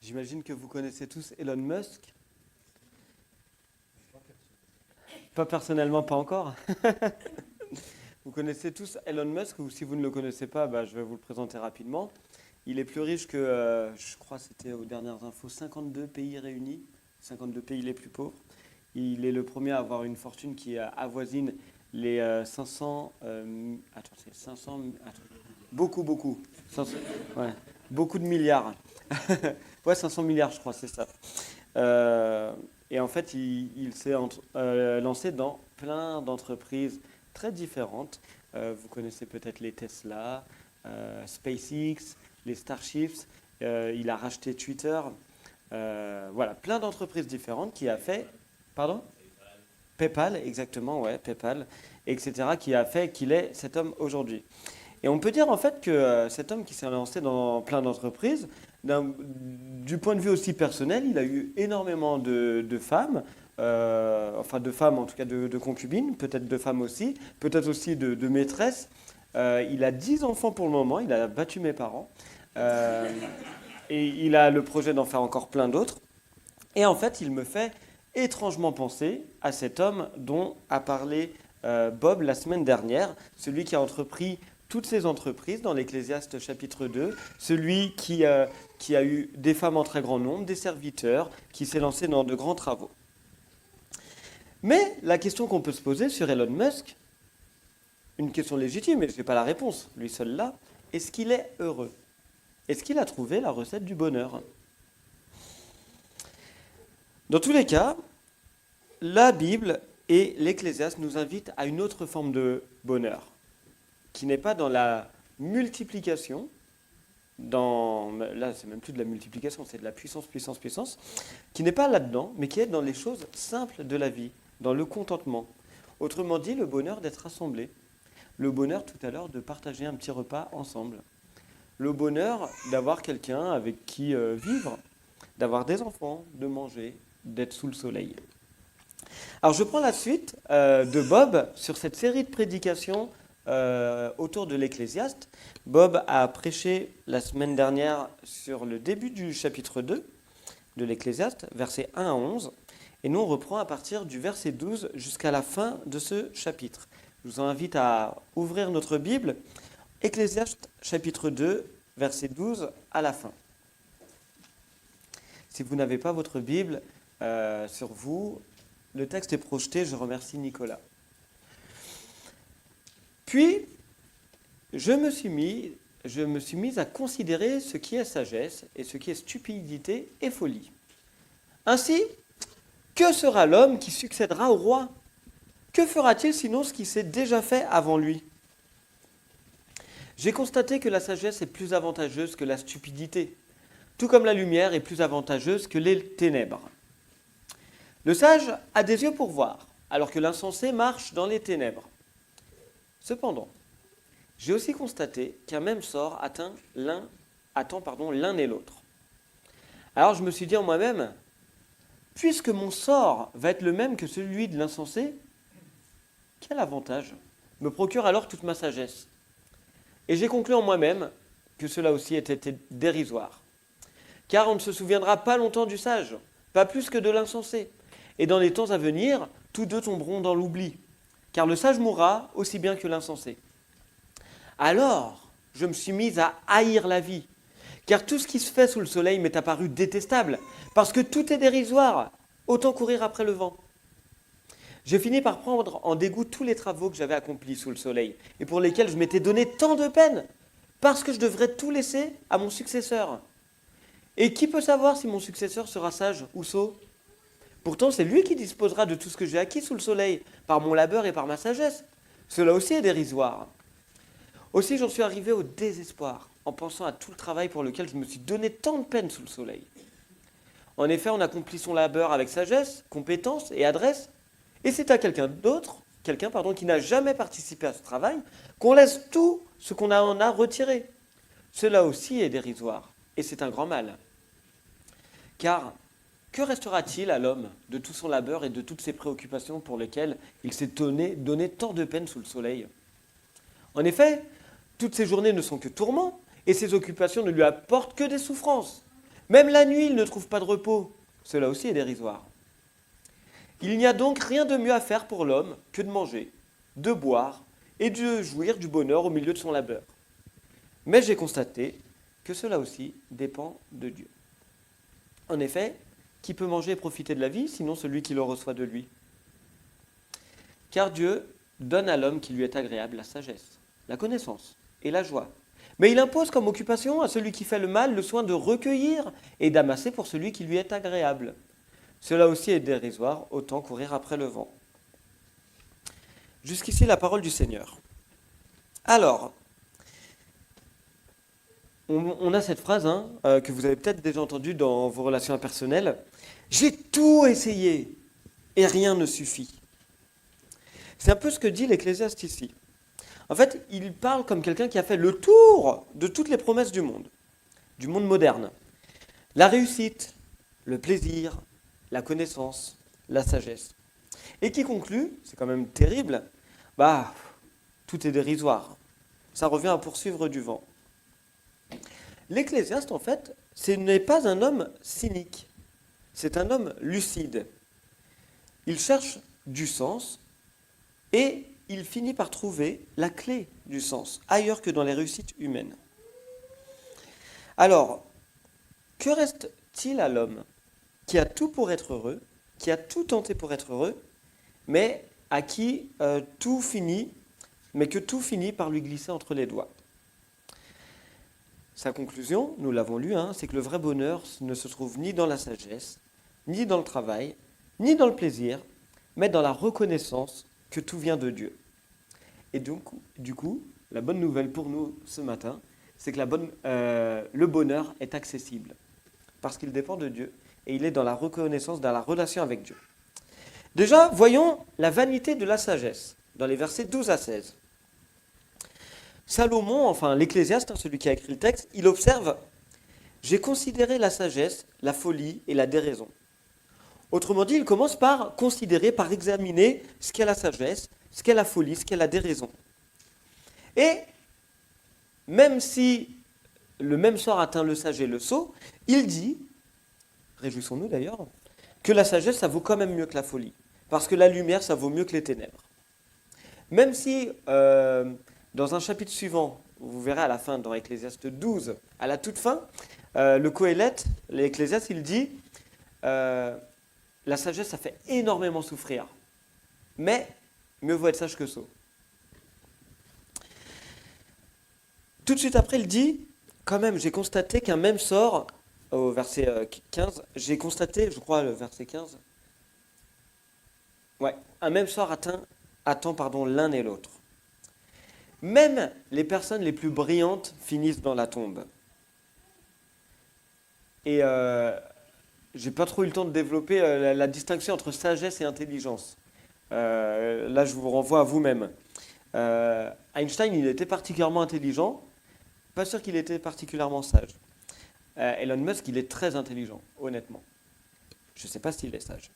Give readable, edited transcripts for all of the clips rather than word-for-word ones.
J'imagine que vous connaissez tous Elon Musk. Pas personnellement, pas encore. Vous connaissez tous Elon Musk, ou si vous ne le connaissez pas, je vais vous le présenter rapidement. Il est plus riche que, je crois que c'était aux dernières infos, 52 pays réunis, 52 pays les plus pauvres. Il est le premier à avoir une fortune qui avoisine les 500... attends, c'est 500... attends, beaucoup. 500, ouais, beaucoup de milliards. Ouais, 500 milliards, je crois, c'est ça. Et en fait, il s'est lancé dans plein d'entreprises très différentes. Vous connaissez peut-être les Tesla, SpaceX, les Starships. Il a racheté Twitter. Voilà, plein d'entreprises différentes qui a fait... Pardon? PayPal, exactement, ouais, PayPal, etc., qui a fait qu'il est cet homme aujourd'hui. Et on peut dire en fait que cet homme qui s'est lancé dans plein d'entreprises, du point de vue aussi personnel, il a eu énormément de femmes, enfin de femmes en tout cas de concubines, peut-être de femmes aussi, peut-être aussi de maîtresses. Il a 10 enfants pour le moment, il a battu mes parents. Et il a le projet d'en faire encore plein d'autres. Et en fait, il me fait étrangement penser à cet homme dont a parlé Bob la semaine dernière, celui qui a entrepris toutes ces entreprises dans l'Ecclésiaste chapitre 2, celui qui a eu des femmes en très grand nombre, des serviteurs, qui s'est lancé dans de grands travaux. Mais la question qu'on peut se poser sur Elon Musk, une question légitime, mais je n'ai pas la réponse, lui seul là, est-ce qu'il est heureux? Est-ce qu'il a trouvé la recette du bonheur? Dans tous les cas, la Bible et l'Ecclésiaste nous invitent à une autre forme de bonheur, qui n'est pas dans la multiplication, là c'est même plus de la multiplication, c'est de la puissance, qui n'est pas là-dedans, mais qui est dans les choses simples de la vie, dans le contentement. Autrement dit, le bonheur d'être rassemblé, le bonheur tout à l'heure de partager un petit repas ensemble, le bonheur d'avoir quelqu'un avec qui vivre, d'avoir des enfants, de manger, d'être sous le soleil. Alors je prends la suite de Bob sur cette série de prédications autour de l'Ecclésiaste. Bob a prêché la semaine dernière sur le début du chapitre 2 de l'Ecclésiaste, versets 1 à 11, et nous on reprend à partir du verset 12 jusqu'à la fin de ce chapitre. Je vous invite à ouvrir notre Bible, Ecclésiaste chapitre 2, verset 12 à la fin. Si vous n'avez pas votre Bible sur vous, le texte est projeté, je remercie Nicolas. Puis, je me suis mis à considérer ce qui est sagesse et ce qui est stupidité et folie. Ainsi, que sera l'homme qui succédera au roi? Que fera-t-il sinon ce qui s'est déjà fait avant lui? J'ai constaté que la sagesse est plus avantageuse que la stupidité, tout comme la lumière est plus avantageuse que les ténèbres. Le sage a des yeux pour voir, alors que l'insensé marche dans les ténèbres. Cependant, j'ai aussi constaté qu'un même sort attend l'un et l'autre. Alors je me suis dit en moi-même, puisque mon sort va être le même que celui de l'insensé, quel avantage me procure alors toute ma sagesse? Et j'ai conclu en moi-même que cela aussi était dérisoire. Car on ne se souviendra pas longtemps du sage, pas plus que de l'insensé. Et dans les temps à venir, tous deux tomberont dans l'oubli, car le sage mourra aussi bien que l'insensé. Alors, je me suis mise à haïr la vie, car tout ce qui se fait sous le soleil m'est apparu détestable, parce que tout est dérisoire, autant courir après le vent. J'ai fini par prendre en dégoût tous les travaux que j'avais accomplis sous le soleil, et pour lesquels je m'étais donné tant de peine, parce que je devrais tout laisser à mon successeur. Et qui peut savoir si mon successeur sera sage ou sot? Pourtant, c'est lui qui disposera de tout ce que j'ai acquis sous le soleil, par mon labeur et par ma sagesse. Cela aussi est dérisoire. Aussi, j'en suis arrivé au désespoir, en pensant à tout le travail pour lequel je me suis donné tant de peine sous le soleil. En effet, on accomplit son labeur avec sagesse, compétence et adresse, et c'est à quelqu'un qui n'a jamais participé à ce travail, qu'on laisse tout ce qu'on en a retiré. Cela aussi est dérisoire, et c'est un grand mal. Car que restera-t-il à l'homme de tout son labeur et de toutes ses préoccupations pour lesquelles il s'est donné tant de peine sous le soleil? En effet, toutes ces journées ne sont que tourments, et ses occupations ne lui apportent que des souffrances. Même la nuit, il ne trouve pas de repos. Cela aussi est dérisoire. Il n'y a donc rien de mieux à faire pour l'homme que de manger, de boire et de jouir du bonheur au milieu de son labeur. Mais j'ai constaté que cela aussi dépend de Dieu. En effet, qui peut manger et profiter de la vie, sinon celui qui le reçoit de lui? Car Dieu donne à l'homme qui lui est agréable la sagesse, la connaissance et la joie. Mais il impose comme occupation à celui qui fait le mal le soin de recueillir et d'amasser pour celui qui lui est agréable. Cela aussi est dérisoire, autant courir après le vent. Jusqu'ici la parole du Seigneur. Alors, on a cette phrase que vous avez peut-être déjà entendue dans vos relations impersonnelles. J'ai tout essayé et rien ne suffit. C'est un peu ce que dit l'Ecclésiaste ici. En fait, il parle comme quelqu'un qui a fait le tour de toutes les promesses du monde moderne. La réussite, le plaisir, la connaissance, la sagesse. Et qui conclut, c'est quand même terrible, tout est dérisoire. Ça revient à poursuivre du vent. L'Ecclésiaste, en fait, ce n'est pas un homme cynique, c'est un homme lucide. Il cherche du sens et il finit par trouver la clé du sens, ailleurs que dans les réussites humaines. Alors, que reste-t-il à l'homme qui a tout pour être heureux, qui a tout tenté pour être heureux, mais à qui que tout finit par lui glisser entre les doigts? Sa conclusion, nous l'avons lu, c'est que le vrai bonheur ne se trouve ni dans la sagesse, ni dans le travail, ni dans le plaisir, mais dans la reconnaissance que tout vient de Dieu. Et donc, du coup, la bonne nouvelle pour nous ce matin, c'est que le bonheur est accessible, parce qu'il dépend de Dieu, et il est dans la reconnaissance, dans la relation avec Dieu. Déjà, voyons la vanité de la sagesse, dans les versets 12 à 16. Salomon, enfin l'Ecclésiaste, celui qui a écrit le texte, il observe « J'ai considéré la sagesse, la folie et la déraison ». Autrement dit, il commence par considérer, par examiner ce qu'est la sagesse, ce qu'est la folie, ce qu'est la déraison. Et même si le même sort atteint le sage et le sot, il dit, réjouissons-nous d'ailleurs, que la sagesse, ça vaut quand même mieux que la folie. Parce que la lumière, ça vaut mieux que les ténèbres. Même si, dans un chapitre suivant, vous verrez à la fin, dans Ecclésiaste 12, à la toute fin, le Qoéleth, l'Ecclésiaste, il dit la sagesse, ça fait énormément souffrir. Mais mieux vaut être sage que sot. Tout de suite après, il dit, quand même, j'ai constaté qu'un même sort, au verset 15, j'ai constaté, je crois, le verset 15, un même sort attend l'un et l'autre. Même les personnes les plus brillantes finissent dans la tombe. Et j'ai pas trop eu le temps de développer la distinction entre sagesse et intelligence. Là, je vous renvoie à vous-même. Einstein, il était particulièrement intelligent, pas sûr qu'il était particulièrement sage. Elon Musk, il est très intelligent, honnêtement. Je ne sais pas s'il est sage.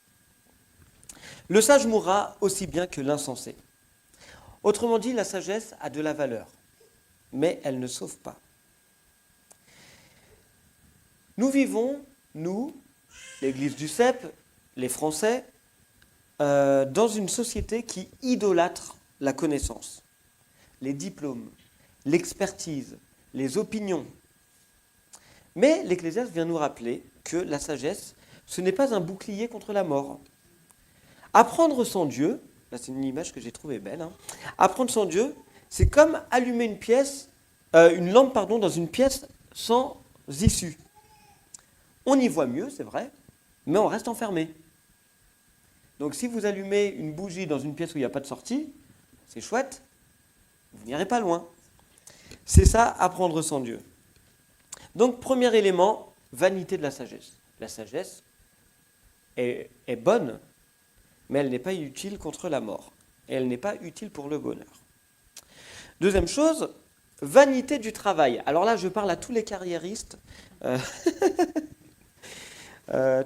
Le sage mourra aussi bien que l'insensé. Autrement dit, la sagesse a de la valeur, mais elle ne sauve pas. Nous vivons, nous, l'Église du CEP, les Français, dans une société qui idolâtre la connaissance, les diplômes, l'expertise, les opinions. Mais l'Ecclésiaste vient nous rappeler que la sagesse, ce n'est pas un bouclier contre la mort. Apprendre sans Dieu, là c'est une image que j'ai trouvée belle, apprendre sans Dieu, c'est comme allumer une lampe dans une pièce sans issue. On y voit mieux, c'est vrai, mais on reste enfermé. Donc si vous allumez une bougie dans une pièce où il n'y a pas de sortie, c'est chouette, vous n'irez pas loin. C'est ça, apprendre sans Dieu. Donc premier élément, vanité de la sagesse. La sagesse est bonne, mais elle n'est pas utile contre la mort. Et elle n'est pas utile pour le bonheur. Deuxième chose, vanité du travail. Alors là, je parle à tous les carriéristes,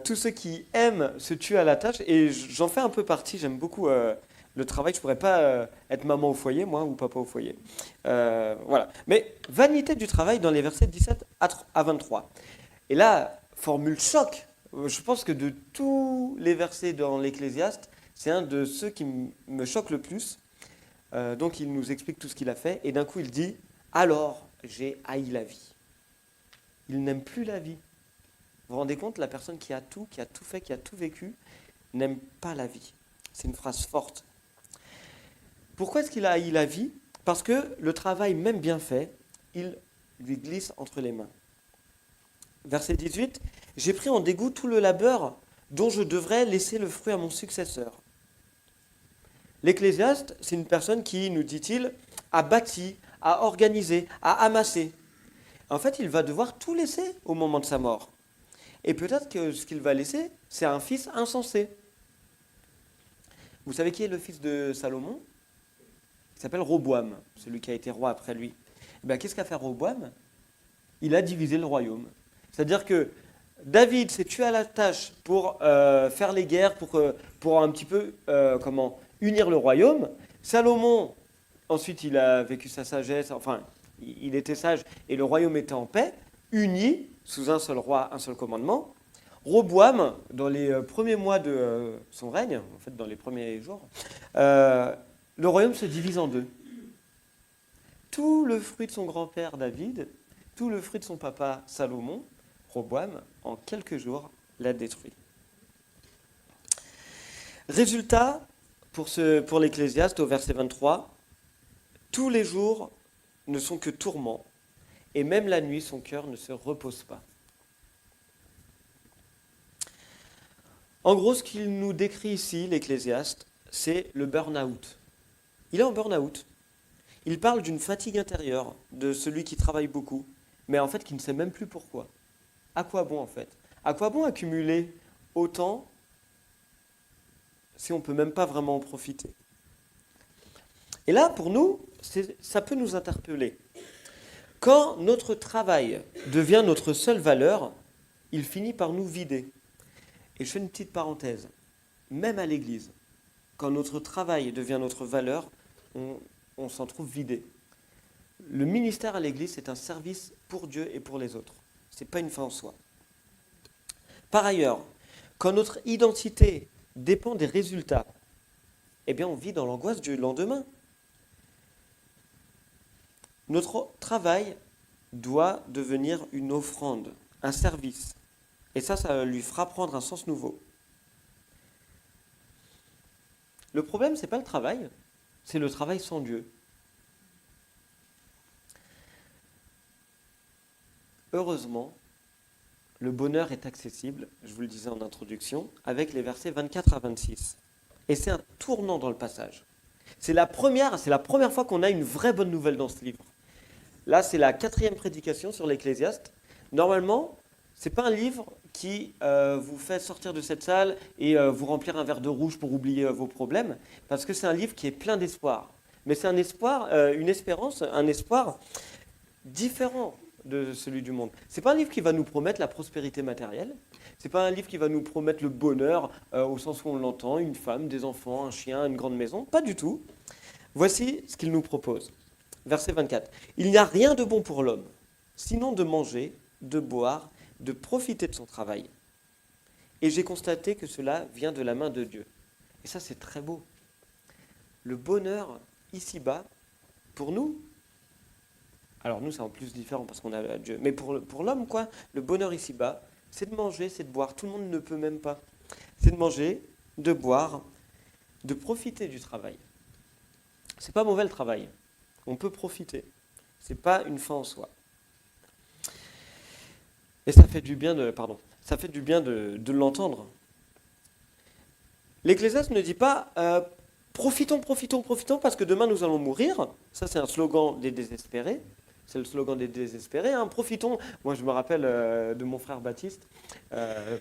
tous ceux qui aiment se tuer à la tâche, et j'en fais un peu partie, j'aime beaucoup le travail. Je ne pourrais pas être maman au foyer, moi, ou papa au foyer. Voilà. Mais vanité du travail dans les versets 17 à 23. Et là, formule choc. Je pense que de tous les versets dans l'Ecclésiaste, c'est un de ceux qui me choque le plus. Donc il nous explique tout ce qu'il a fait, et d'un coup il dit « Alors j'ai haï la vie ». Il n'aime plus la vie. Vous vous rendez compte, la personne qui a tout fait, qui a tout vécu, n'aime pas la vie. C'est une phrase forte. Pourquoi est-ce qu'il a haï la vie? Parce que le travail, même bien fait, il lui glisse entre les mains. Verset 18, « J'ai pris en dégoût tout le labeur dont je devrais laisser le fruit à mon successeur. » L'Ecclésiaste, c'est une personne qui, nous dit-il, a bâti, a organisé, a amassé. En fait, il va devoir tout laisser au moment de sa mort. Et peut-être que ce qu'il va laisser, c'est un fils insensé. Vous savez qui est le fils de Salomon? Il s'appelle Roboam, celui qui a été roi après lui. Eh bien, qu'est-ce qu'a fait Roboam? Il a divisé le royaume. C'est-à-dire que David s'est tué à la tâche pour faire les guerres, pour un petit peu unir le royaume. Salomon, ensuite, il a vécu sa sagesse, enfin, il était sage et le royaume était en paix, uni sous un seul roi, un seul commandement. Roboam, dans les premiers mois de son règne, en fait, dans les premiers jours, le royaume se divise en deux. Tout le fruit de son grand-père David, tout le fruit de son papa Salomon, Roboam, en quelques jours, l'a détruit. Résultat, pour l'Ecclésiaste, au verset 23, tous les jours ne sont que tourments, et même la nuit, son cœur ne se repose pas. En gros, ce qu'il nous décrit ici, l'Ecclésiaste, c'est le burn-out. Il est en burn-out. Il parle d'une fatigue intérieure de celui qui travaille beaucoup, mais en fait qui ne sait même plus pourquoi. À quoi bon en fait? À quoi bon accumuler autant si on ne peut même pas vraiment en profiter? Et là, pour nous, ça peut nous interpeller. Quand notre travail devient notre seule valeur, il finit par nous vider. Et je fais une petite parenthèse. Même à l'Église, quand notre travail devient notre valeur, on s'en trouve vidé. Le ministère à l'Église, c'est un service pour Dieu et pour les autres. Ce n'est pas une fin en soi. Par ailleurs, quand notre identité dépend des résultats, eh bien on vit dans l'angoisse du lendemain. Notre travail doit devenir une offrande, un service. Et ça lui fera prendre un sens nouveau. Le problème, ce n'est pas le travail, c'est le travail sans Dieu. Heureusement, le bonheur est accessible, je vous le disais en introduction, avec les versets 24 à 26. Et c'est un tournant dans le passage. C'est la première fois qu'on a une vraie bonne nouvelle dans ce livre. Là, c'est la 4e prédication sur l'Ecclésiaste. Normalement, ce n'est pas un livre qui vous fait sortir de cette salle et vous remplir un verre de rouge pour oublier vos problèmes, parce que c'est un livre qui est plein d'espoir. Mais c'est un espoir, une espérance, un espoir différent de celui du monde. Ce n'est pas un livre qui va nous promettre la prospérité matérielle, ce n'est pas un livre qui va nous promettre le bonheur au sens où on l'entend, une femme, des enfants, un chien, une grande maison, pas du tout. Voici ce qu'il nous propose. Verset 24. « Il n'y a rien de bon pour l'homme, sinon de manger, de boire, de profiter de son travail. Et j'ai constaté que cela vient de la main de Dieu. » Et ça, c'est très beau. Le bonheur ici-bas, pour nous, alors nous, c'est en plus différent parce qu'on a Dieu, mais pour l'homme, quoi, le bonheur ici-bas, c'est de manger, c'est de boire. Tout le monde ne peut même pas. C'est de manger, de boire, de profiter du travail. C'est pas mauvais le travail. On peut profiter. C'est pas une fin en soi. Et ça fait du bien de l'entendre. L'Ecclésiaste ne dit pas profitons parce que demain nous allons mourir. Ça, c'est un slogan des désespérés. C'est le slogan des désespérés. Hein. Profitons. Moi, je me rappelle de mon frère Baptiste,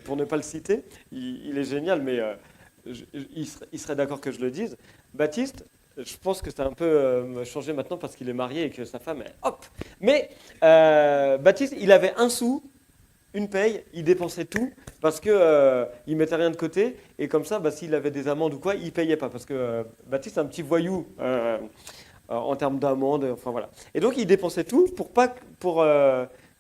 pour ne pas le citer. Il est génial, mais il serait d'accord que je le dise. Baptiste, je pense que c'est un peu changé maintenant parce qu'il est marié et que sa femme est hop. Mais Baptiste, il avait un sou, une paye, il dépensait tout parce que il mettait rien de côté et comme ça, s'il avait des amendes ou quoi, il payait pas parce que Baptiste est un petit voyou en termes d'amendes, enfin voilà. Et donc il dépensait tout pour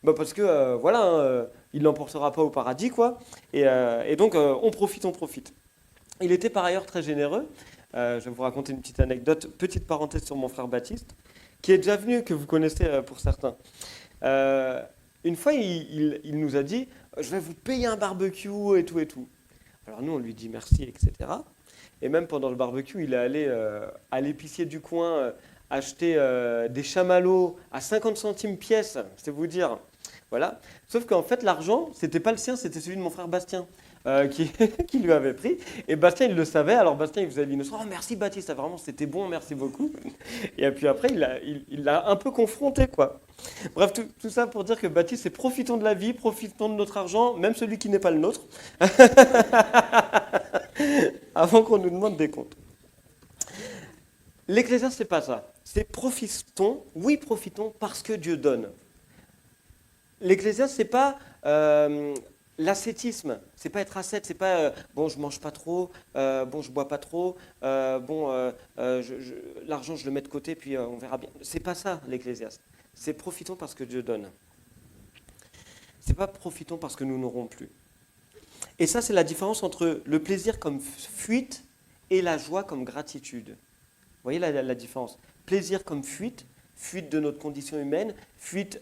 Bah parce que voilà, hein, il l'emportera pas au paradis, quoi. Et donc on profite, on profite. Il était par ailleurs très généreux. Je vais vous raconter une petite anecdote, petite parenthèse sur mon frère Baptiste, qui est déjà venu, que vous connaissez pour certains. Euh, une fois, il nous a dit, je vais vous payer un barbecue et tout et tout. Alors nous, on lui dit merci, etc. Et même pendant le barbecue, il est allé à l'épicier du coin acheter des chamallows à 50 centimes pièce, c'est vous dire. Voilà. Sauf qu'en fait, l'argent, c'était pas le sien, c'était celui de mon frère Bastien. Qui lui avait pris. Et Bastien, il le savait. Alors Bastien, il faisait l'innocent. Oh, merci Baptiste, vraiment, c'était bon, merci beaucoup. Et puis après, il l'a un peu confronté, quoi. Bref, tout ça pour dire que Baptiste, c'est profitons de la vie, profitons de notre argent, même celui qui n'est pas le nôtre, avant qu'on nous demande des comptes. L'Ecclésiaste, c'est pas ça. C'est profitons, oui, profitons parce que Dieu donne. L'Ecclésiaste, c'est pas l'ascétisme, c'est pas être ascète, c'est pas bon, je mange pas trop, bon, je bois pas trop, bon, l'argent, je le mets de côté, puis on verra bien. C'est pas ça, l'Ecclésiaste. C'est profitons parce que Dieu donne. C'est pas profitons parce que nous n'aurons plus. Et ça, c'est la différence entre le plaisir comme fuite et la joie comme gratitude. Vous voyez la différence? Plaisir comme fuite, fuite de notre condition humaine, fuite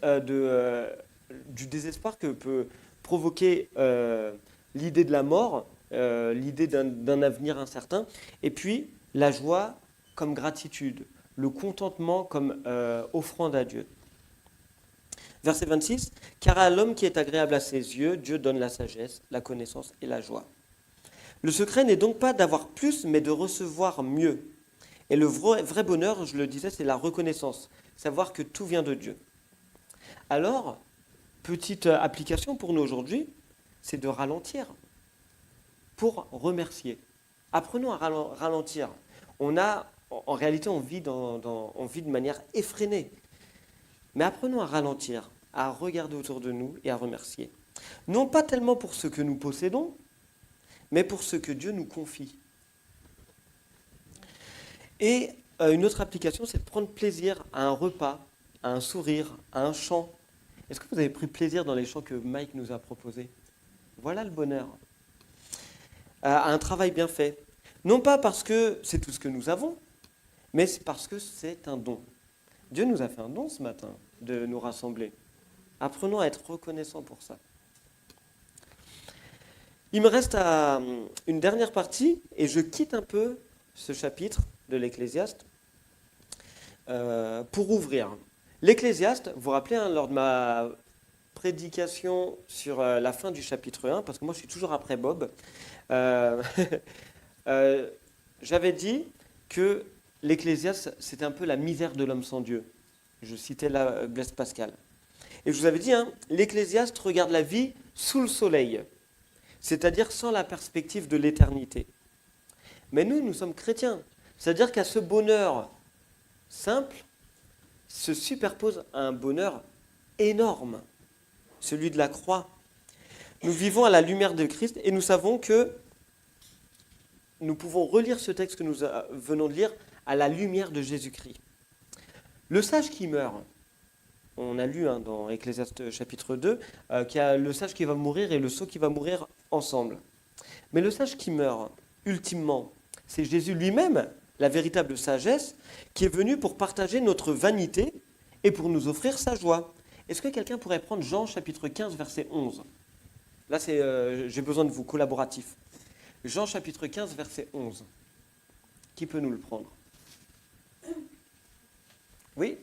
du désespoir que peut provoquer l'idée de la mort, l'idée d'un avenir incertain, et puis la joie comme gratitude, le contentement comme offrande à Dieu. Verset 26, car à l'homme qui est agréable à ses yeux, Dieu donne la sagesse, la connaissance et la joie. Le secret n'est donc pas d'avoir plus, mais de recevoir mieux. Et le vrai bonheur, je le disais, c'est la reconnaissance, savoir que tout vient de Dieu. Alors, petite application pour nous aujourd'hui, c'est de ralentir pour remercier. Apprenons à ralentir. En réalité, on vit de manière effrénée. Mais apprenons à ralentir, à regarder autour de nous et à remercier. Non pas tellement pour ce que nous possédons, mais pour ce que Dieu nous confie. Et une autre application, c'est de prendre plaisir à un repas, à un sourire, à un chant. Est-ce que vous avez pris plaisir dans les chants que Mike nous a proposés? Voilà le bonheur. À un travail bien fait. Non pas parce que c'est tout ce que nous avons, mais c'est parce que c'est un don. Dieu nous a fait un don ce matin de nous rassembler. Apprenons à être reconnaissants pour ça. Il me reste une dernière partie et je quitte un peu ce chapitre de l'Ecclésiaste pour ouvrir. L'Ecclésiaste, vous vous rappelez, lors de ma prédication sur la fin du chapitre 1, parce que moi je suis toujours après Bob, j'avais dit que l'Ecclésiaste, c'était un peu la misère de l'homme sans Dieu. Je citais là Blaise Pascal. Et je vous avais dit, l'Ecclésiaste regarde la vie sous le soleil, c'est-à-dire sans la perspective de l'éternité. Mais nous sommes chrétiens, c'est-à-dire qu'à ce bonheur simple se superpose un bonheur énorme, celui de la croix. Nous vivons à la lumière de Christ et nous savons que nous pouvons relire ce texte que nous venons de lire à la lumière de Jésus-Christ. Le sage qui meurt, on a lu dans Ecclésiaste chapitre 2, qu'il y a le sage qui va mourir et le sot qui va mourir ensemble. Mais le sage qui meurt, ultimement, c'est Jésus lui-même, la véritable sagesse, qui est venu pour partager notre vanité et pour nous offrir sa joie. Est-ce que quelqu'un pourrait prendre Jean chapitre 15, verset 11? Là, j'ai besoin de vous, collaboratifs. Jean chapitre 15, verset 11. Qui peut nous le prendre? Oui?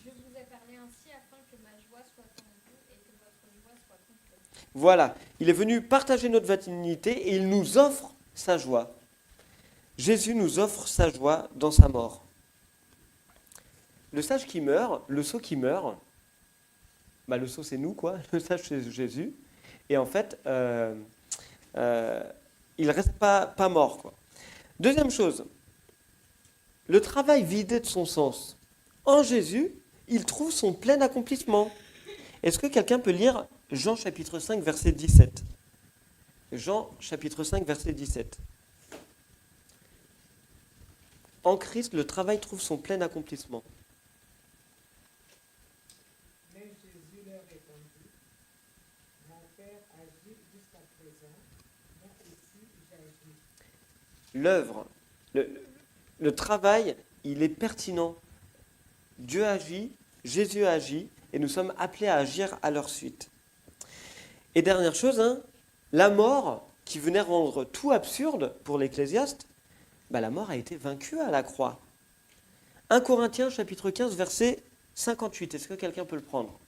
Je vous ai parlé ainsi afin que ma joie soit en vous et que votre joie soit complète. Voilà, il est venu partager notre vanité et il nous offre sa joie. Jésus nous offre sa joie dans sa mort. Le sage qui meurt, le sot qui meurt, le sot c'est nous quoi, le sage c'est Jésus, et en fait, il ne reste pas mort quoi. Deuxième chose, le travail vidé de son sens. En Jésus, il trouve son plein accomplissement. Est-ce que quelqu'un peut lire Jean chapitre 5, verset 17? Jean chapitre 5, verset 17. En Christ, le travail trouve son plein accomplissement. Mais Jésus leur l'œuvre, le travail, il est pertinent. Dieu agit, Jésus agit, et nous sommes appelés à agir à leur suite. Et dernière chose, la mort qui venait rendre tout absurde pour l'Ecclésiaste, la mort a été vaincue à la croix. 1 Corinthiens chapitre 15 verset 58, est-ce que quelqu'un peut le prendre?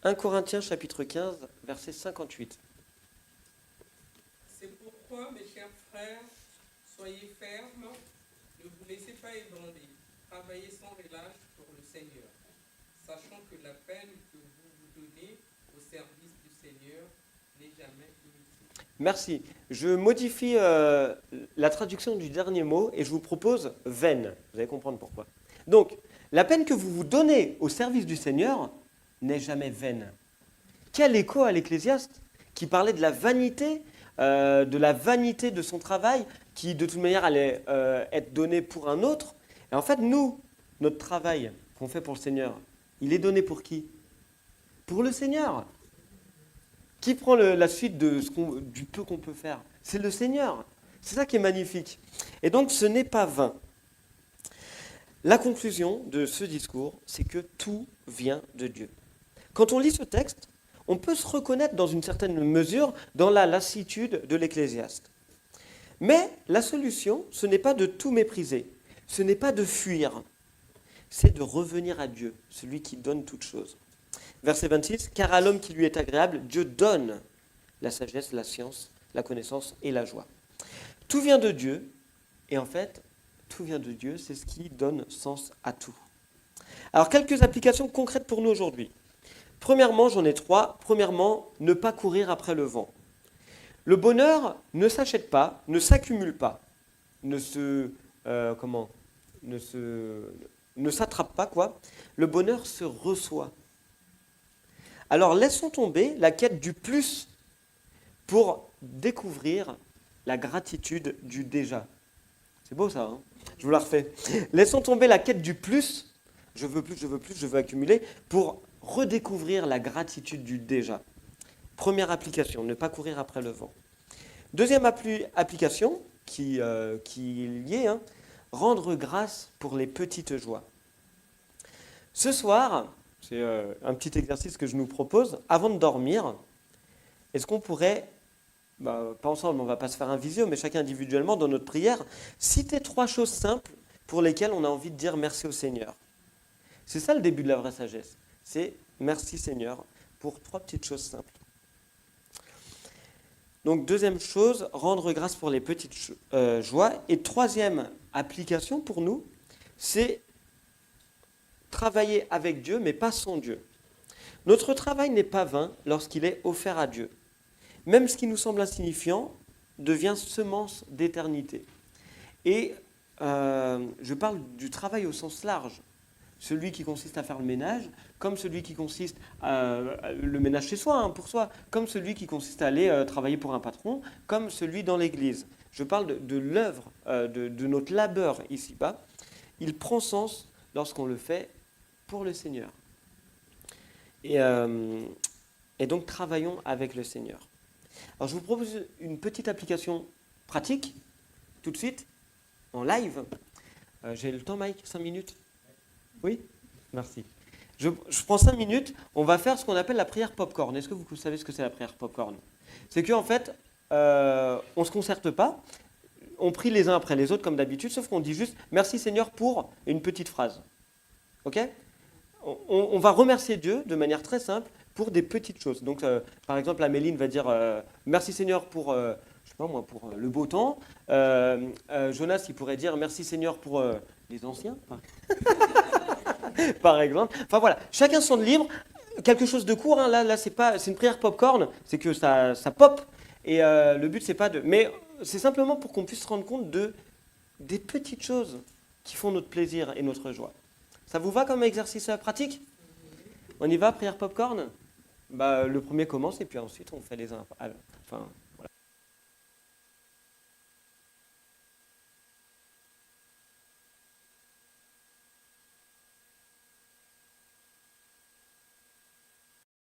1 Corinthiens chapitre 15 verset 58. C'est pourquoi, mes chers frères, soyez fermes, ne vous laissez pas ébranler, travaillez sans relâche pour le Seigneur, sachant que la peine que vous vous donnez au service du Seigneur n'est jamais inutile. Merci. Je modifie la traduction du dernier mot et je vous propose vaine. Vous allez comprendre pourquoi. Donc, la peine que vous vous donnez au service du Seigneur n'est jamais vaine. Quel écho à l'Ecclésiaste qui parlait de la vanité de son travail qui de toute manière allait être donné pour un autre. Et en fait, nous, notre travail qu'on fait pour le Seigneur, il est donné pour qui? Pour le Seigneur. Qui prend la suite du peu qu'on peut faire? C'est le Seigneur. C'est ça qui est magnifique. Et donc, ce n'est pas vain. La conclusion de ce discours, c'est que tout vient de Dieu. Quand on lit ce texte, on peut se reconnaître dans une certaine mesure dans la lassitude de l'Ecclésiaste. Mais la solution, ce n'est pas de tout mépriser, ce n'est pas de fuir, c'est de revenir à Dieu, celui qui donne toutes choses. Verset 26, « Car à l'homme qui lui est agréable, Dieu donne la sagesse, la science, la connaissance et la joie. » Tout vient de Dieu, et en fait, tout vient de Dieu, c'est ce qui donne sens à tout. Alors, quelques applications concrètes pour nous aujourd'hui. Premièrement, j'en ai 3. Premièrement, ne pas courir après le vent. Le bonheur ne s'achète pas, ne s'accumule pas, ne s'attrape pas, quoi. Le bonheur se reçoit. Alors, laissons tomber la quête du plus pour découvrir la gratitude du déjà. C'est beau ça, Je vous la refais. Laissons tomber la quête du plus, je veux plus, je veux plus, je veux accumuler, pour redécouvrir la gratitude du déjà. Première application, ne pas courir après le vent. Deuxième application, qui est liée, rendre grâce pour les petites joies. Ce soir, c'est un petit exercice que je nous propose, avant de dormir, est-ce qu'on pourrait, pas ensemble, on ne va pas se faire un visio, mais chacun individuellement, dans notre prière, citer 3 choses simples pour lesquelles on a envie de dire merci au Seigneur. C'est ça le début de la vraie sagesse. C'est merci Seigneur pour 3 petites choses simples. Donc deuxième chose, rendre grâce pour les petites joies. Et troisième application pour nous, c'est travailler avec Dieu, mais pas sans Dieu. Notre travail n'est pas vain lorsqu'il est offert à Dieu. Même ce qui nous semble insignifiant devient semence d'éternité. Et je parle du travail au sens large. Celui qui consiste à faire le ménage, comme celui qui consiste à le ménage chez soi, pour soi, comme celui qui consiste à aller travailler pour un patron, comme celui dans l'église. Je parle de l'œuvre, de notre labeur ici-bas. Il prend sens lorsqu'on le fait pour le Seigneur. Et donc, travaillons avec le Seigneur. Alors, je vous propose une petite application pratique, tout de suite, en live. J'ai le temps, Mike, 5 minutes? Oui? Merci. Je prends 5 minutes, on va faire ce qu'on appelle la prière popcorn. Est-ce que vous savez ce que c'est la prière popcorn? C'est qu'en fait, on ne se concerte pas, on prie les uns après les autres comme d'habitude, sauf qu'on dit juste « Merci Seigneur pour une petite phrase ». Ok? On va remercier Dieu de manière très simple pour des petites choses. Donc, par exemple, Améline va dire « Merci Seigneur pour, pour le beau temps ». Jonas, il pourrait dire « Merci Seigneur pour les anciens ». Par exemple. Enfin voilà, chacun son libre, quelque chose de court, là c'est une prière popcorn, c'est que ça pop, et le but c'est pas de... Mais c'est simplement pour qu'on puisse se rendre compte des petites choses qui font notre plaisir et notre joie. Ça vous va comme exercice pratique? On y va, prière popcorn? Le premier commence et puis ensuite on fait les uns... Enfin,